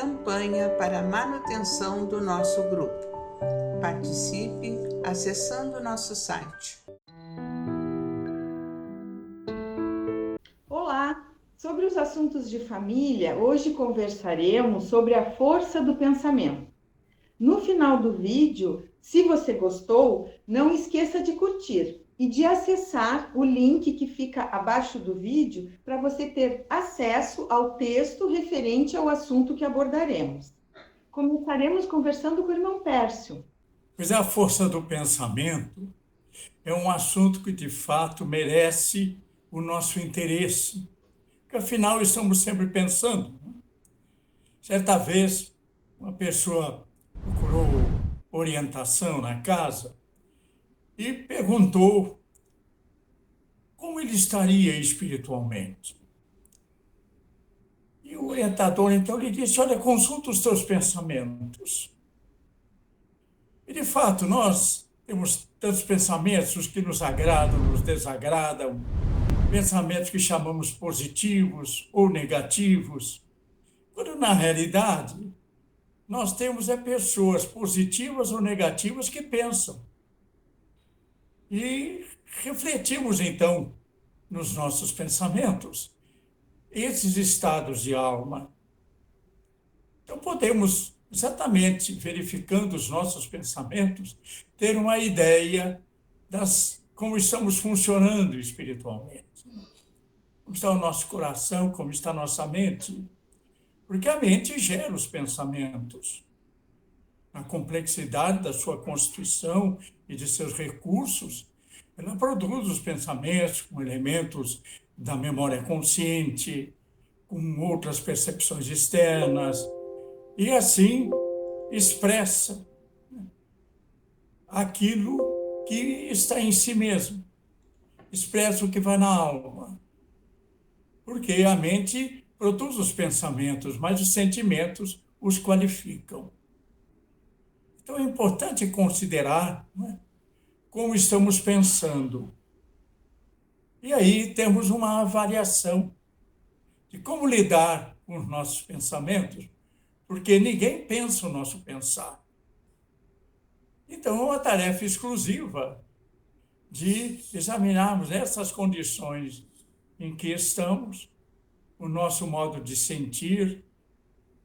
campanha para a manutenção do nosso grupo. Participe acessando nosso site. Olá! Sobre os assuntos de família, hoje conversaremos sobre a força do pensamento. No final do vídeo, se você gostou, não esqueça de curtir e de acessar o link que fica abaixo do vídeo para você ter acesso ao texto referente ao assunto que abordaremos. Começaremos conversando com o irmão Pércio. Pois a força do pensamento é um assunto que, de fato, merece o nosso interesse, porque, afinal, estamos sempre pensando. Certa vez, uma pessoa procurou orientação na casa e perguntou como ele estaria espiritualmente. E o orientador, então, lhe disse: olha, consulta os teus pensamentos. E, de fato, nós temos tantos pensamentos, os que nos agradam, nos desagradam, pensamentos que chamamos positivos ou negativos, quando, na realidade, nós temos pessoas positivas ou negativas que pensam. E refletimos, então, nos nossos pensamentos, esses estados de alma. Então, podemos, exatamente verificando os nossos pensamentos, ter uma ideia como estamos funcionando espiritualmente. Como está o nosso coração, como está a nossa mente. Porque a mente gera os pensamentos. A complexidade da sua constituição e de seus recursos, ela produz os pensamentos com elementos da memória consciente, com outras percepções externas, e assim expressa aquilo que está em si mesmo, expressa o que vai na alma. Porque a mente produz os pensamentos, mas os sentimentos os qualificam. Então é importante considerar, né, como estamos pensando. E aí temos uma avaliação de como lidar com os nossos pensamentos, porque ninguém pensa o nosso pensar. Então é uma tarefa exclusiva de examinarmos essas condições em que estamos, o nosso modo de sentir,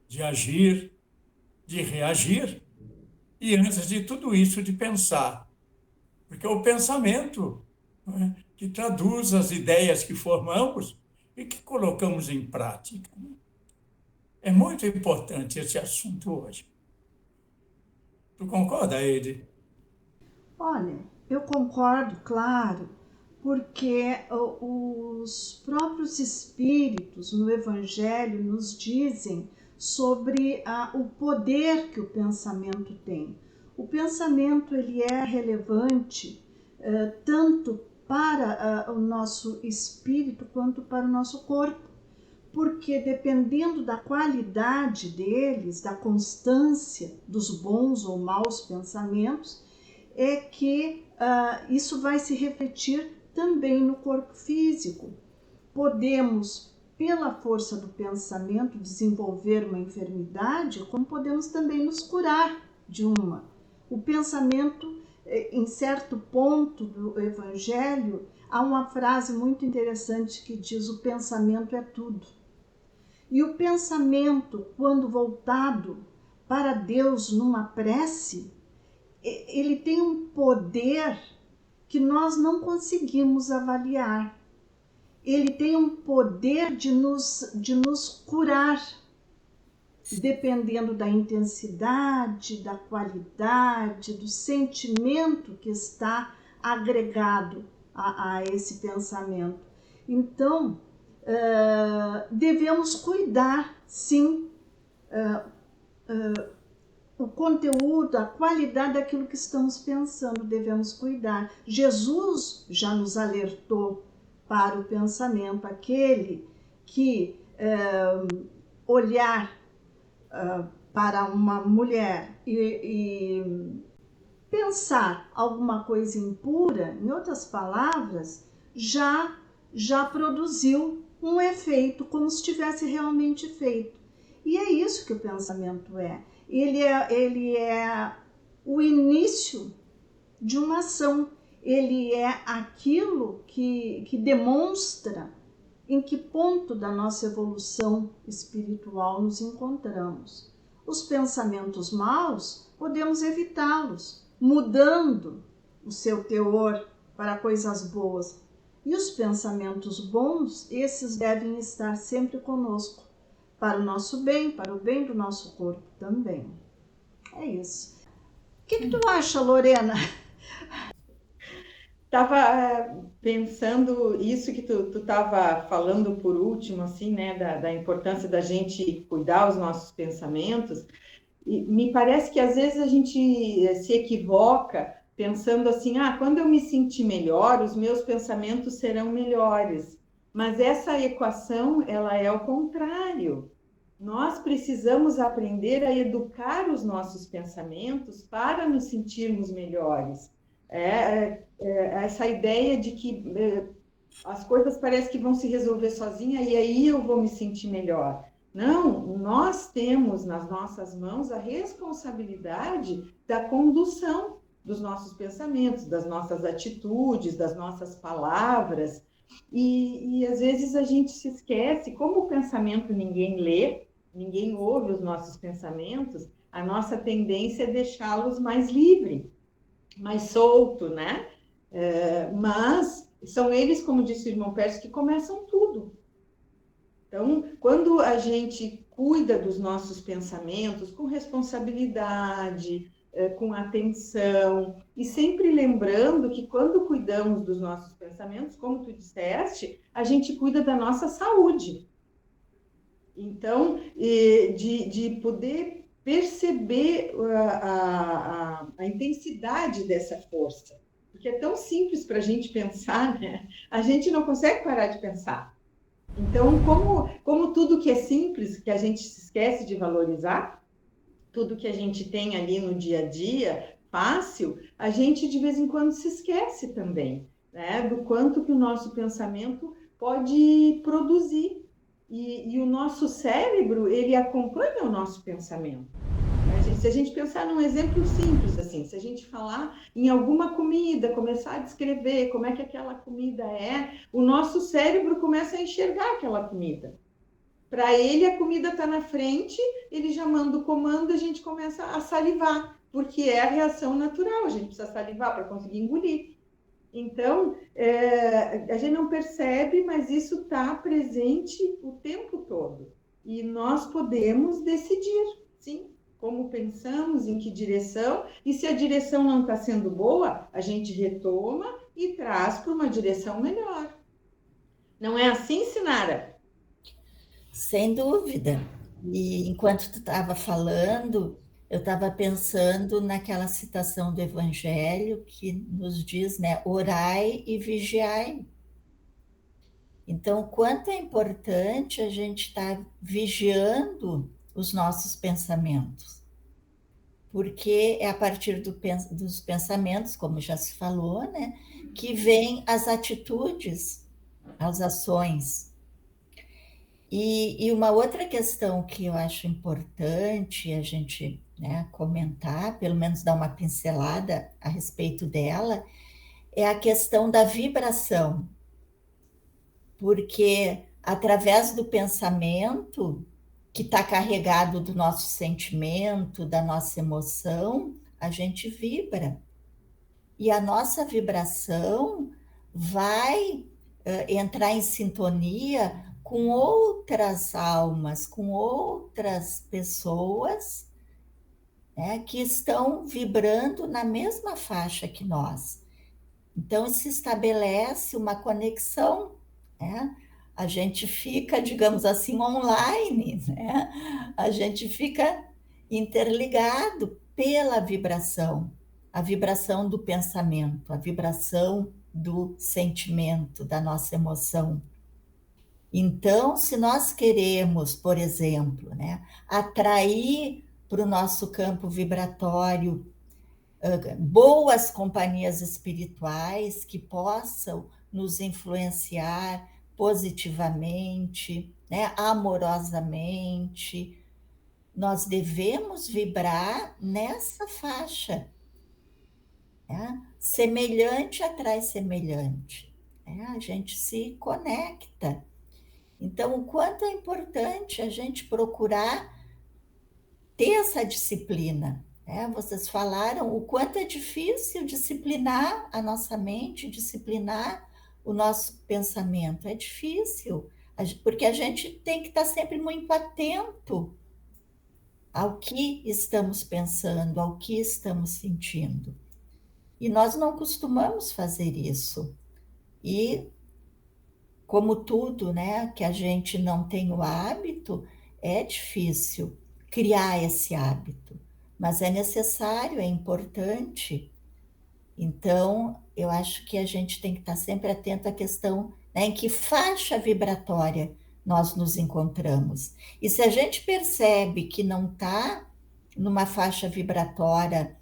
de agir, de reagir, e antes de tudo isso, de pensar. Porque é o pensamento, né, que traduz as ideias que formamos e que colocamos em prática. É muito importante esse assunto hoje. Tu concorda, Ede? Olha, eu concordo, claro, porque os próprios espíritos no Evangelho nos dizem sobre o poder que o pensamento tem. O pensamento ele é relevante tanto para o nosso espírito quanto para o nosso corpo, porque dependendo da qualidade deles, da constância dos bons ou maus pensamentos, é que isso vai se refletir também no corpo físico. Podemos, pela força do pensamento, desenvolver uma enfermidade, como podemos também nos curar de uma. O pensamento, em certo ponto do Evangelho, há uma frase muito interessante que diz: o pensamento é tudo. E o pensamento, quando voltado para Deus numa prece, ele tem um poder que nós não conseguimos avaliar. Ele tem um poder de nos curar, dependendo da intensidade, da qualidade, do sentimento que está agregado a esse pensamento. Então, devemos cuidar, sim, o conteúdo, a qualidade daquilo que estamos pensando, devemos cuidar. Jesus já nos alertou para o pensamento, aquele que olhar para uma mulher e pensar alguma coisa impura, em outras palavras, já produziu um efeito como se tivesse realmente feito. E é isso que o pensamento é. Ele é o início de uma ação. Ele é aquilo que demonstra em que ponto da nossa evolução espiritual nos encontramos. Os pensamentos maus, podemos evitá-los, mudando o seu teor para coisas boas. E os pensamentos bons, esses devem estar sempre conosco, para o nosso bem, para o bem do nosso corpo também. É isso. O que tu acha, Lorena? Estava pensando isso que tu estava falando por último, assim, né, da importância da gente cuidar os nossos pensamentos. E me parece que às vezes a gente se equivoca pensando assim, quando eu me sentir melhor, os meus pensamentos serão melhores. Mas essa equação, ela é ao contrário. Nós precisamos aprender a educar os nossos pensamentos para nos sentirmos melhores. Essa ideia de que as coisas parecem que vão se resolver sozinha e aí eu vou me sentir melhor. Não, nós temos nas nossas mãos a responsabilidade da condução dos nossos pensamentos, das nossas atitudes, das nossas palavras. E às vezes a gente se esquece, como o pensamento ninguém lê, ninguém ouve os nossos pensamentos, a nossa tendência é deixá-los mais livre, mais solto, né? Mas são eles, como disse o irmão Pérez, que começam tudo. Então, quando a gente cuida dos nossos pensamentos com responsabilidade, com atenção, e sempre lembrando que quando cuidamos dos nossos pensamentos, como tu disseste, a gente cuida da nossa saúde. Então, de poder perceber a intensidade dessa força, porque é tão simples para a gente pensar, né? A gente não consegue parar de pensar. Então, como tudo que é simples, que a gente se esquece de valorizar, tudo que a gente tem ali no dia a dia, fácil, a gente de vez em quando se esquece também, né? Do quanto que o nosso pensamento pode produzir. E o nosso cérebro, ele acompanha o nosso pensamento. Se a gente pensar num exemplo simples, assim, se a gente falar em alguma comida, começar a descrever como é que aquela comida é, o nosso cérebro começa a enxergar aquela comida. Para ele, a comida está na frente, ele já manda o comando e a gente começa a salivar, porque é a reação natural, a gente precisa salivar para conseguir engolir. Então, a gente não percebe, mas isso está presente o tempo todo. E nós podemos decidir, sim, como pensamos, em que direção, e se a direção não está sendo boa, a gente retoma e traz para uma direção melhor. Não é assim, Sinara? Sem dúvida. E enquanto tu estava falando, eu estava pensando naquela citação do Evangelho que nos diz, né, orai e vigiai. Então, quanto é importante a gente estar vigiando os nossos pensamentos. Porque é a partir dos pensamentos, como já se falou, né, que vêm as atitudes, as ações. E uma outra questão que eu acho importante a gente, né, comentar, pelo menos dar uma pincelada a respeito dela, é a questão da vibração. Porque através do pensamento, que está carregado do nosso sentimento, da nossa emoção, a gente vibra. E a nossa vibração vai entrar em sintonia com outras almas, com outras pessoas, né, que estão vibrando na mesma faixa que nós. Então, se estabelece uma conexão, né? A gente fica, digamos assim, online, né? A gente fica interligado pela vibração, a vibração do pensamento, a vibração do sentimento, da nossa emoção. Então, se nós queremos, por exemplo, né, atrair para o nosso campo vibratório boas companhias espirituais que possam nos influenciar positivamente, né, amorosamente, nós devemos vibrar nessa faixa. Semelhante atrai semelhante. A gente se conecta. Então, o quanto é importante a gente procurar ter essa disciplina. Vocês falaram o quanto é difícil disciplinar a nossa mente, disciplinar o nosso pensamento. É difícil, porque a gente tem que estar sempre muito atento ao que estamos pensando, ao que estamos sentindo. E nós não costumamos fazer isso. E, como tudo, né, que a gente não tem o hábito, é difícil criar esse hábito. Mas é necessário, é importante. Então, eu acho que a gente tem que estar sempre atento à questão, né, em que faixa vibratória nós nos encontramos. E se a gente percebe que não está numa faixa vibratória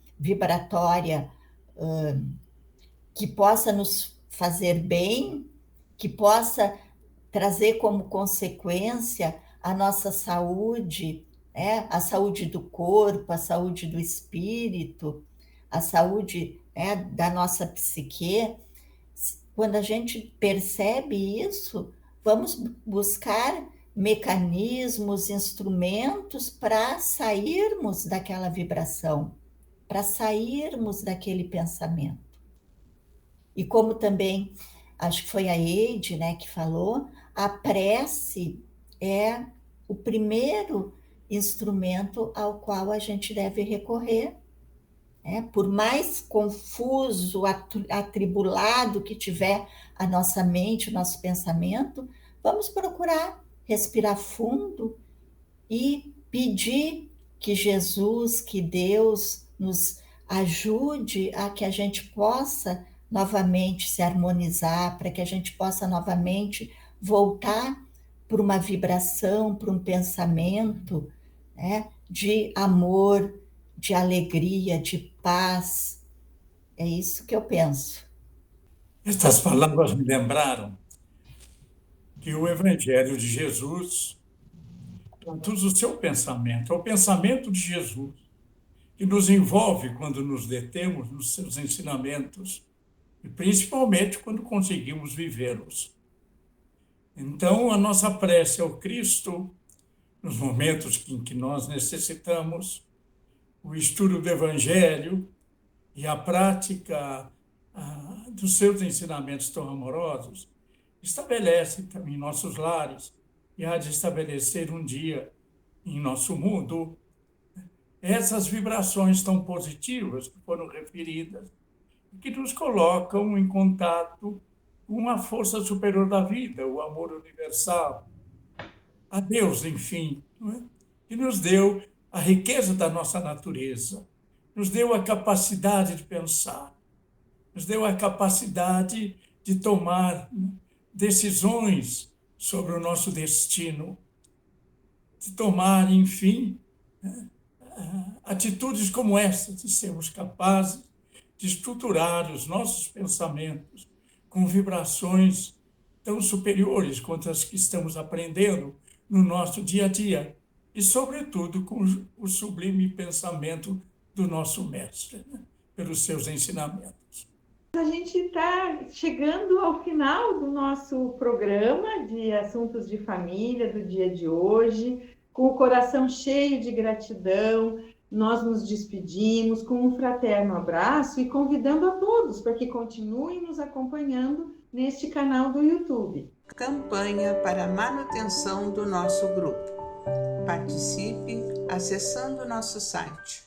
que possa nos fazer bem, que possa trazer como consequência a nossa saúde, a saúde do corpo, a saúde do espírito, a saúde da nossa psique. Quando a gente percebe isso, vamos buscar mecanismos, instrumentos para sairmos daquela vibração, para sairmos daquele pensamento. E como também, acho que foi a Eide, né, que falou, a prece é o primeiro instrumento ao qual a gente deve recorrer. Por mais confuso, atribulado que tiver a nossa mente, o nosso pensamento, vamos procurar respirar fundo e pedir que Jesus, que Deus nos ajude a que a gente possa novamente se harmonizar, para que a gente possa novamente voltar para uma vibração, para um pensamento, de amor, de alegria, de paz. É isso que eu penso. Estas palavras me lembraram que o Evangelho de Jesus traduz o seu pensamento, é o pensamento de Jesus, que nos envolve quando nos detemos nos seus ensinamentos, e principalmente quando conseguimos vivê-los. Então, a nossa prece ao Cristo, nos momentos em que nós necessitamos, o estudo do Evangelho e a prática dos seus ensinamentos tão amorosos, estabelece também em nossos lares e há de estabelecer um dia em nosso mundo essas vibrações tão positivas que foram referidas, que nos colocam em contato com a força superior da vida, o amor universal, a Deus, enfim, que nos deu a riqueza da nossa natureza, nos deu a capacidade de pensar, nos deu a capacidade de tomar decisões sobre o nosso destino, de tomar, enfim, atitudes como essa, de sermos capazes de estruturar os nossos pensamentos com vibrações tão superiores quanto as que estamos aprendendo no nosso dia a dia, e, sobretudo, com o sublime pensamento do nosso mestre, pelos seus ensinamentos. A gente está chegando ao final do nosso programa de assuntos de família do dia de hoje, com o coração cheio de gratidão. Nós nos despedimos com um fraterno abraço e convidando a todos para que continuem nos acompanhando neste canal do YouTube. Campanha para a manutenção do nosso grupo. Participe acessando nosso site